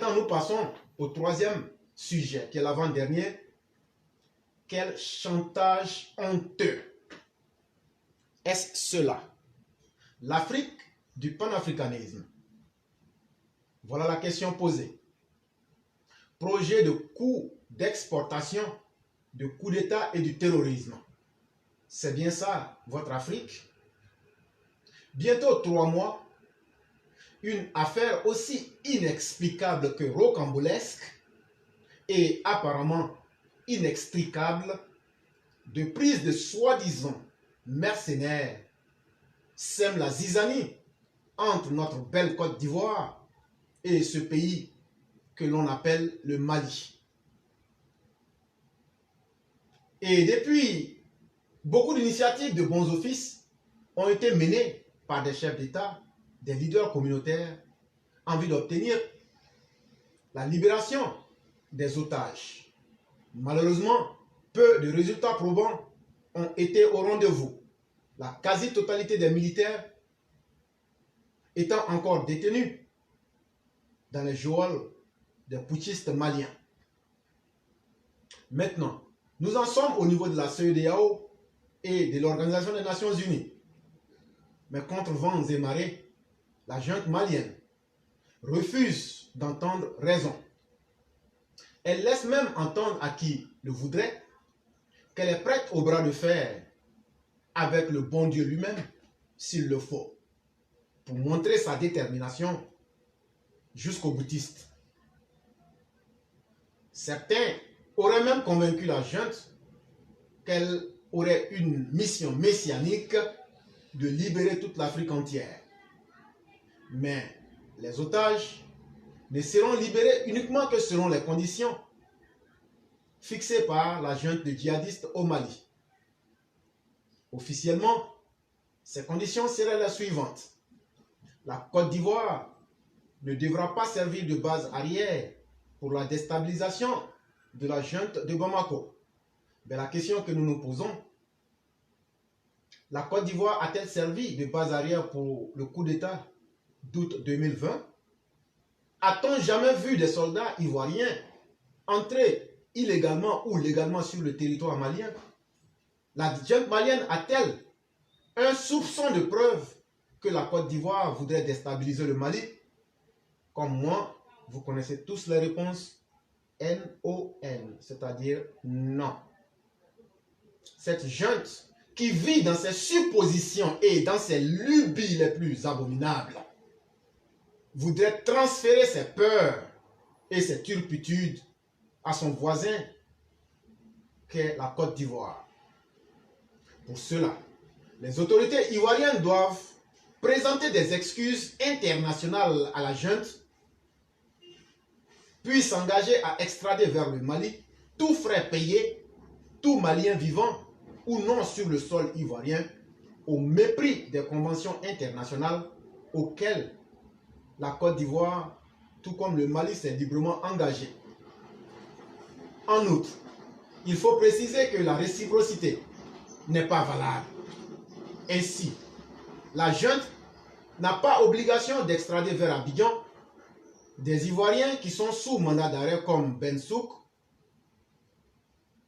Maintenant, nous passons au troisième sujet, qui est l'avant-dernier. Quel chantage honteux est-ce cela? L'Afrique du panafricanisme. Voilà la question posée. Projet de coup d'exportation, de coup d'État et du terrorisme. C'est bien ça, votre Afrique? Bientôt 3 mois, une affaire aussi inexplicable que rocambolesque et apparemment inextricable de prise de soi-disant mercenaires sème la zizanie entre notre belle Côte d'Ivoire et ce pays que l'on appelle le Mali. Et depuis, beaucoup d'initiatives de bons offices ont été menées par des chefs d'État, des leaders communautaires, en vue d'obtenir la libération des otages. Malheureusement, peu de résultats probants ont été au rendez-vous. La quasi-totalité des militaires étant encore détenus dans les geôles des putschistes maliens. Maintenant, nous en sommes au niveau de la CEDEAO et de l'Organisation des Nations Unies. Mais contre vents et marées, la junte malienne refuse d'entendre raison. Elle laisse même entendre à qui le voudrait qu'elle est prête au bras de fer avec le bon Dieu lui-même, s'il le faut, pour montrer sa détermination jusqu'au boutiste. Certains auraient même convaincu la junte qu'elle aurait une mission messianique de libérer toute l'Afrique entière. Mais les otages ne seront libérés uniquement que selon les conditions fixées par la junte de djihadistes au Mali. Officiellement, ces conditions seraient les suivantes. La Côte d'Ivoire ne devra pas servir de base arrière pour la déstabilisation de la junte de Bamako. Mais la question que nous nous posons, la Côte d'Ivoire a-t-elle servi de base arrière pour le coup d'État d'août 2020? A-t-on jamais vu des soldats ivoiriens entrer illégalement ou légalement sur le territoire malien? La junte malienne a-t-elle un soupçon de preuve que la Côte d'Ivoire voudrait déstabiliser le Mali? Comme moi, vous connaissez tous les réponses N-O-N, c'est-à-dire non. Cette junte qui vit dans ses suppositions et dans ses lubies les plus abominables voudrait transférer ses peurs et ses turpitudes à son voisin qu'est la Côte d'Ivoire. Pour cela, les autorités ivoiriennes doivent présenter des excuses internationales à la junte, puis s'engager à extrader vers le Mali, tout frais payé, tout Malien vivant ou non sur le sol ivoirien, au mépris des conventions internationales auxquelles la Côte d'Ivoire, tout comme le Mali, s'est librement engagé. En outre, il faut préciser que la réciprocité n'est pas valable. Ainsi, la junte n'a pas obligation d'extrader vers Abidjan des Ivoiriens qui sont sous mandat d'arrêt comme Bensouk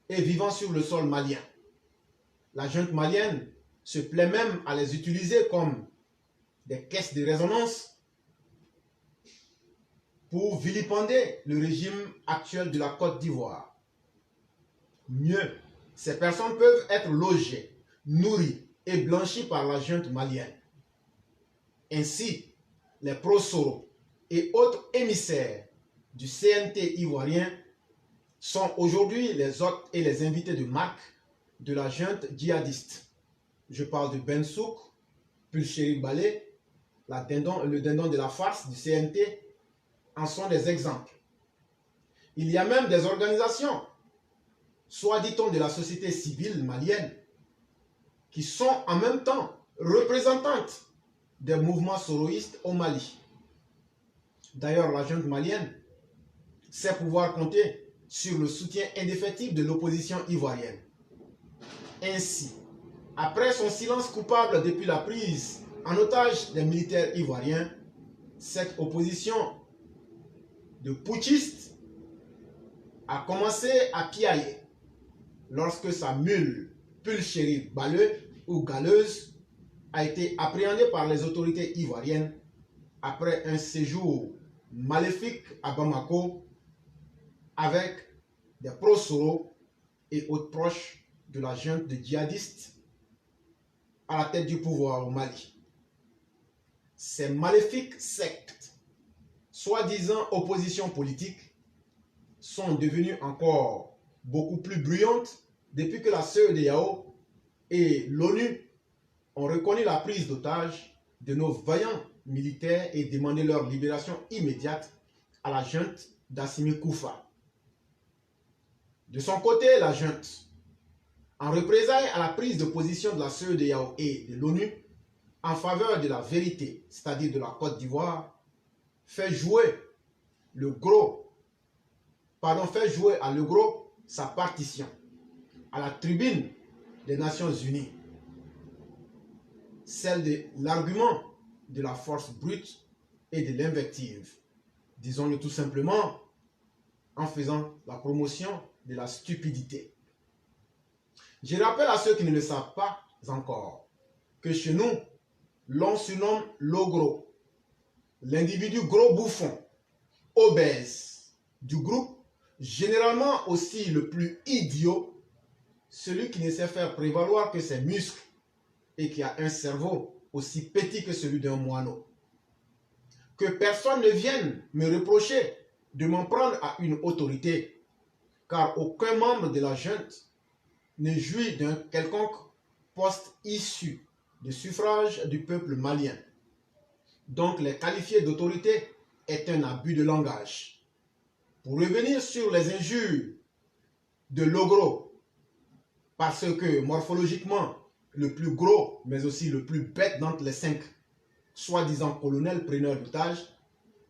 et vivant sur le sol malien. La junte malienne se plaît même à les utiliser comme des caisses de résonance pour vilipender le régime actuel de la Côte d'Ivoire. Mieux, ces personnes peuvent être logées, nourries et blanchies par la junte malienne. Ainsi, les prosoro et autres émissaires du CNT ivoirien sont aujourd'hui les hôtes et les invités de marque de la junte djihadiste. Je parle de Bensouk, Pulchéri Balé, le dindon de la farce du CNT en sont des exemples. Il y a même des organisations, soit dit-on de la société civile malienne, qui sont en même temps représentantes des mouvements soroïstes au Mali. D'ailleurs, la junte malienne sait pouvoir compter sur le soutien indéfectible de l'opposition ivoirienne. Ainsi, après son silence coupable depuis la prise en otage des militaires ivoiriens, cette opposition de putschistes a commencé à piailler lorsque sa mule Pulchérie Balleux ou Galleuse a été appréhendée par les autorités ivoiriennes après un séjour maléfique à Bamako avec des prosoro et autres proches de la junte de djihadistes à la tête du pouvoir au Mali. Ces maléfiques sectes, soi-disant opposition politique, sont devenues encore beaucoup plus bruyantes depuis que la CEDEAO et l'ONU ont reconnu la prise d'otages de nos vaillants militaires et demandé leur libération immédiate à la junte d'Assimi Koufa. De son côté, la junte, en représailles à la prise de position de la CEDEAO et de l'ONU en faveur de la vérité, c'est-à-dire de la Côte d'Ivoire, fait jouer à le gros sa partition à la tribune des Nations Unies, celle de l'argument de la force brute et de l'invective, disons-le tout simplement, en faisant la promotion de la stupidité. Je rappelle à ceux qui ne le savent pas encore que chez nous, l'on surnomme l'ogro, l'individu gros bouffon, obèse du groupe, généralement aussi le plus idiot, celui qui ne sait faire prévaloir que ses muscles et qui a un cerveau aussi petit que celui d'un moineau. Que personne ne vienne me reprocher de m'en prendre à une autorité, car aucun membre de la junte ne jouit d'un quelconque poste issu du suffrage du peuple malien. Donc les qualifier d'autorité est un abus de langage. Pour revenir sur les injures de l'ogro, parce que morphologiquement, le plus gros, mais aussi le plus bête d'entre les 5, soi-disant colonels preneurs d'otages,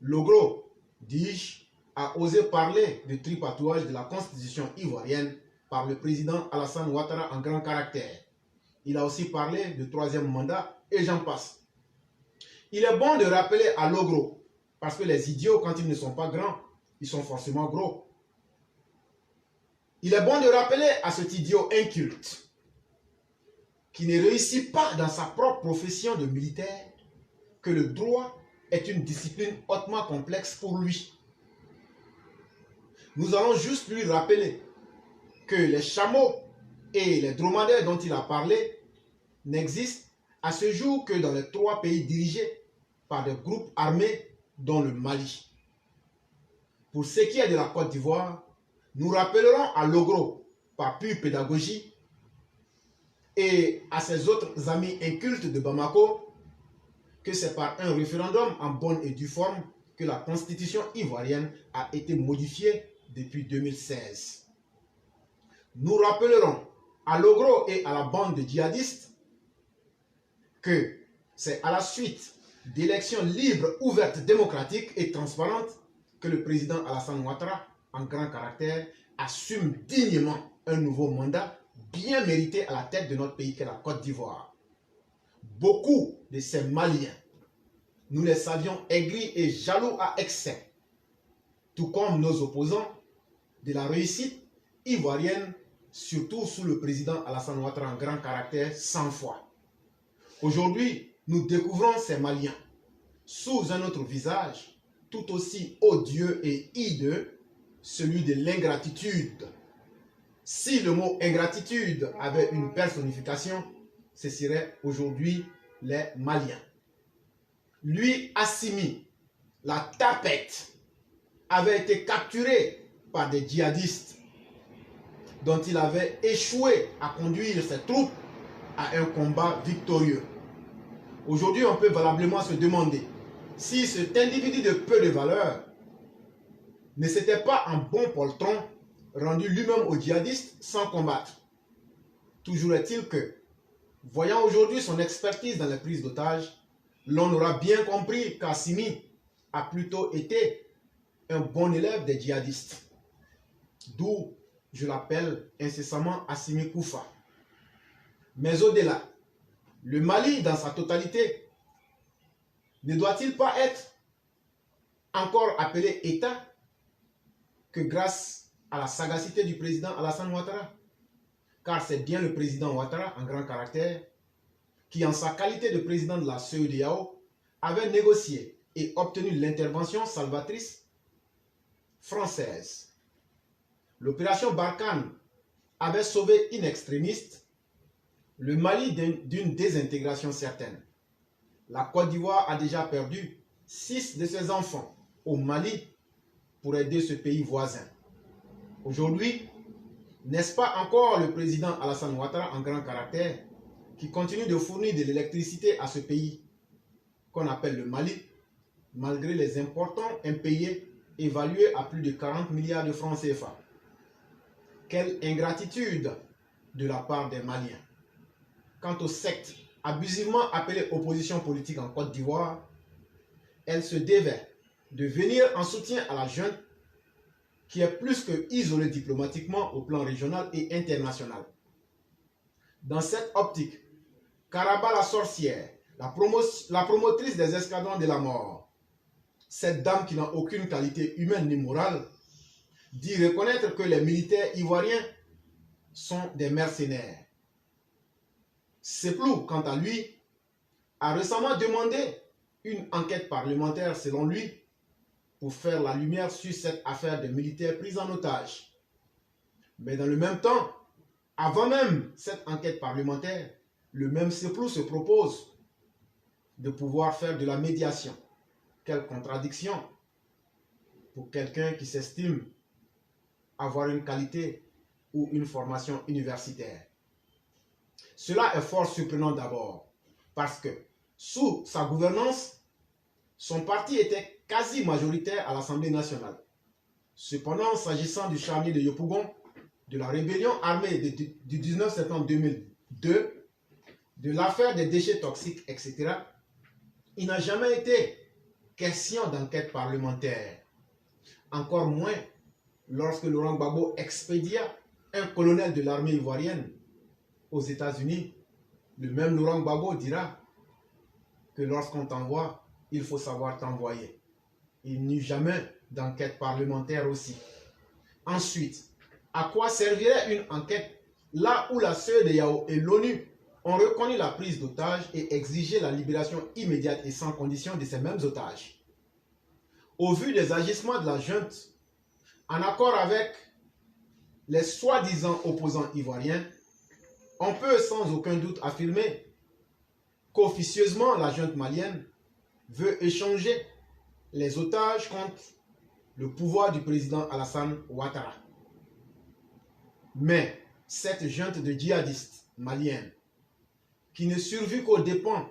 l'ogro, dis-je, a osé parler de tripatouage de la constitution ivoirienne par le président Alassane Ouattara en grand caractère. Il a aussi parlé de 3e mandat et j'en passe. Il est bon de rappeler à l'ogro, parce que les idiots, quand ils ne sont pas grands, ils sont forcément gros. Il est bon de rappeler à cet idiot inculte qui ne réussit pas dans sa propre profession de militaire que le droit est une discipline hautement complexe pour lui. Nous allons juste lui rappeler que les chameaux et les dromadaires dont il a parlé n'existent à ce jour que dans les 3 pays dirigés par des groupes armés dont le Mali. Pour ce qui est de la Côte d'Ivoire, nous rappellerons à l'ogro, par pure pédagogie, et à ses autres amis incultes de Bamako, que c'est par un référendum en bonne et due forme que la constitution ivoirienne a été modifiée depuis 2016. Nous rappellerons à l'ogro et à la bande de djihadistes que c'est à la suite d'élections libres, ouvertes, démocratiques et transparentes que le président Alassane Ouattara, en grand caractère, assume dignement un nouveau mandat bien mérité à la tête de notre pays qu'est la Côte d'Ivoire. Beaucoup de ces Maliens, nous les savions aigris et jaloux à excès, tout comme nos opposants de la réussite ivoirienne, surtout sous le président Alassane Ouattara en grand caractère, 100 fois. Aujourd'hui, nous découvrons ces Maliens sous un autre visage, tout aussi odieux et hideux, celui de l'ingratitude. Si le mot ingratitude avait une personnification, ce serait aujourd'hui les Maliens. Lui, Assimi, la tapette, avait été capturé par des djihadistes dont il avait échoué à conduire ses troupes à un combat victorieux. Aujourd'hui, on peut valablement se demander si cet individu de peu de valeur ne s'était pas un bon poltron rendu lui-même aux djihadistes sans combattre. Toujours est-il que, voyant aujourd'hui son expertise dans les prises d'otages, l'on aura bien compris qu'Assimi a plutôt été un bon élève des djihadistes. D'où je l'appelle incessamment Assimi Koufa. Mais au-delà, le Mali dans sa totalité ne doit-il pas être encore appelé État que grâce à la sagacité du président Alassane Ouattara. Car c'est bien le président Ouattara, en grand caractère, qui en sa qualité de président de la CEDEAO avait négocié et obtenu l'intervention salvatrice française. L'opération Barkhane avait sauvé in extremis le Mali d'une désintégration certaine. La Côte d'Ivoire a déjà perdu 6 de ses enfants au Mali pour aider ce pays voisin. Aujourd'hui, n'est-ce pas encore le président Alassane Ouattara en grand caractère qui continue de fournir de l'électricité à ce pays qu'on appelle le Mali, malgré les importants impayés évalués à plus de 40 milliards de francs CFA. Quelle ingratitude de la part des Maliens. Quant aux sectes abusivement appelées opposition politique en Côte d'Ivoire, elles se devaient de venir en soutien à la junte qui est plus que isolée diplomatiquement au plan régional et international. Dans cette optique, Karaba la sorcière, la promotrice des escadrons de la mort, cette dame qui n'a aucune qualité humaine ni morale, dit reconnaître que les militaires ivoiriens sont des mercenaires. Seplou, quant à lui, a récemment demandé une enquête parlementaire, selon lui, pour faire la lumière sur cette affaire de militaires pris en otage. Mais dans le même temps, avant même cette enquête parlementaire, le même Seplou se propose de pouvoir faire de la médiation. Quelle contradiction pour quelqu'un qui s'estime avoir une qualité ou une formation universitaire. Cela est fort surprenant d'abord, parce que sous sa gouvernance, son parti était quasi majoritaire à l'Assemblée nationale. Cependant, s'agissant du charnier de Yopougon, de la rébellion armée du 19 septembre 2002, de l'affaire des déchets toxiques, etc., il n'a jamais été question d'enquête parlementaire. Encore moins lorsque Laurent Gbagbo expédia un colonel de l'armée ivoirienne aux États-Unis. Le même Laurent Gbagbo dira que lorsqu'on t'envoie, il faut savoir t'envoyer. Il n'y eut jamais d'enquête parlementaire aussi. Ensuite, à quoi servirait une enquête là où la CEDEAO et l'ONU ont reconnu la prise d'otages et exigé la libération immédiate et sans condition de ces mêmes otages? Au vu des agissements de la junte, en accord avec les soi-disant opposants ivoiriens, on peut sans aucun doute affirmer qu'officieusement la junte malienne veut échanger les otages contre le pouvoir du président Alassane Ouattara. Mais cette junte de djihadistes maliennes, qui ne survit qu'aux dépens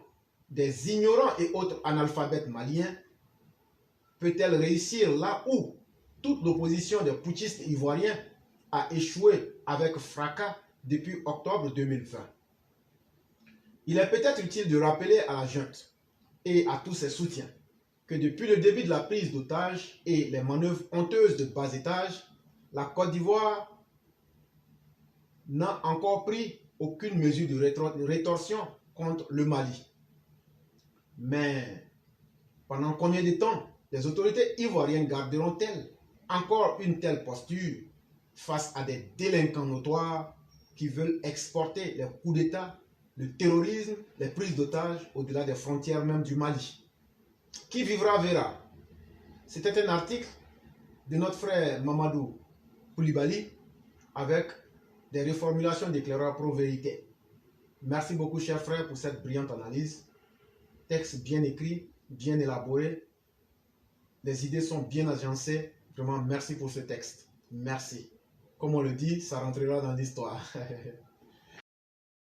des ignorants et autres analphabètes maliens, peut-elle réussir là où toute l'opposition des putschistes ivoiriens a échoué avec fracas depuis octobre 2020? Il est peut-être utile de rappeler à la junte et à tous ses soutiens que depuis le début de la prise d'otages et les manœuvres honteuses de bas étage, la Côte d'Ivoire n'a encore pris aucune mesure de rétorsion contre le Mali. Mais pendant combien de temps les autorités ivoiriennes garderont-elles encore une telle posture face à des délinquants notoires qui veulent exporter les coups d'État, le terrorisme, les prises d'otages au-delà des frontières même du Mali? Qui vivra verra. C'était un article de notre frère Mamadou Koulibaly avec des reformulations d'éclaireurs pro-vérité. Merci beaucoup, chers frères, pour cette brillante analyse. Texte bien écrit, bien élaboré. Les idées sont bien agencées. Vraiment, merci pour ce texte. Merci. Comme on le dit, ça rentrera dans l'histoire.